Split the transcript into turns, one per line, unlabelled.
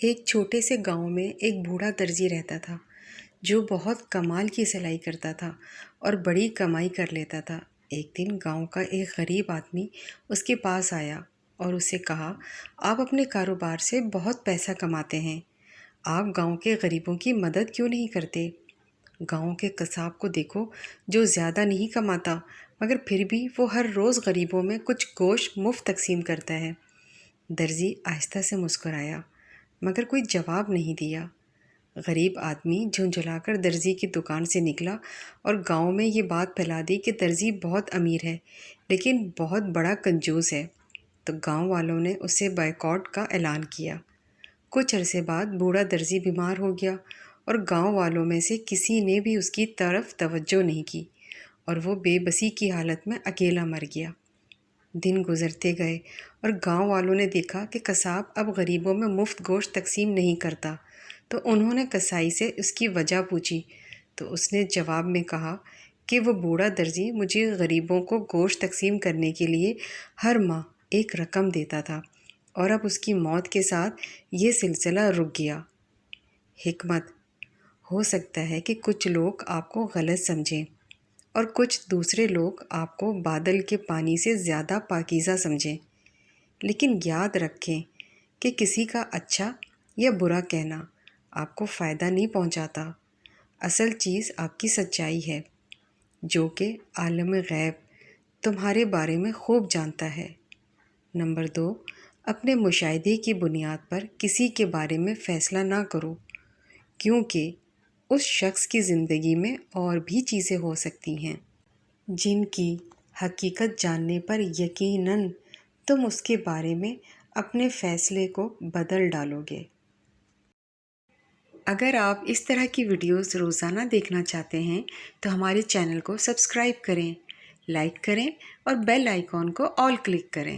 ایک چھوٹے سے گاؤں میں ایک بوڑھا درزی رہتا تھا جو بہت کمال کی سلائی کرتا تھا اور بڑی کمائی کر لیتا تھا۔ ایک دن گاؤں کا ایک غریب آدمی اس کے پاس آیا اور اسے کہا، آپ اپنے کاروبار سے بہت پیسہ کماتے ہیں، آپ گاؤں کے غریبوں کی مدد کیوں نہیں کرتے؟ گاؤں کے قصاب کو دیکھو جو زیادہ نہیں کماتا مگر پھر بھی وہ ہر روز غریبوں میں کچھ گوشت مفت تقسیم کرتا ہے۔ درزی آہستہ سے مسکرایا مگر کوئی جواب نہیں دیا۔ غریب آدمی جھنجھلا کر درزی کی دکان سے نکلا اور گاؤں میں یہ بات پھیلا دی کہ درزی بہت امیر ہے لیکن بہت بڑا کنجوس ہے، تو گاؤں والوں نے اسے بائیکاٹ کا اعلان کیا۔ کچھ عرصے بعد بوڑھا درزی بیمار ہو گیا اور گاؤں والوں میں سے کسی نے بھی اس کی طرف توجہ نہیں کی اور وہ بے بسی کی حالت میں اکیلا مر گیا۔ دن گزرتے گئے اور گاؤں والوں نے دیکھا کہ قصاب اب غریبوں میں مفت گوشت تقسیم نہیں کرتا، تو انہوں نے قصائی سے اس کی وجہ پوچھی تو اس نے جواب میں کہا کہ وہ بوڑھا درزی مجھے غریبوں کو گوشت تقسیم کرنے کے لیے ہر ماہ ایک رقم دیتا تھا اور اب اس کی موت کے ساتھ یہ سلسلہ رک گیا۔ حکمت: ہو سکتا ہے کہ کچھ لوگ آپ کو غلط سمجھیں اور کچھ دوسرے لوگ آپ کو بادل کے پانی سے زیادہ پاکیزہ سمجھیں، لیکن یاد رکھیں کہ کسی کا اچھا یا برا کہنا آپ کو فائدہ نہیں پہنچاتا۔ اصل چیز آپ کی سچائی ہے، جو کہ عالم غیب تمہارے بارے میں خوب جانتا ہے۔ نمبر 2، اپنے مشاہدے کی بنیاد پر کسی کے بارے میں فیصلہ نہ کرو، کیونکہ اس شخص کی زندگی میں اور بھی چیزیں ہو سکتی ہیں جن کی حقیقت جاننے پر یقیناً تم اس کے بارے میں اپنے فیصلے کو بدل ڈالو گے۔ اگر آپ اس طرح کی ویڈیوز روزانہ دیکھنا چاہتے ہیں تو ہمارے چینل کو سبسکرائب کریں، لائک کریں اور بیل آئیکن کو آل کلک کریں۔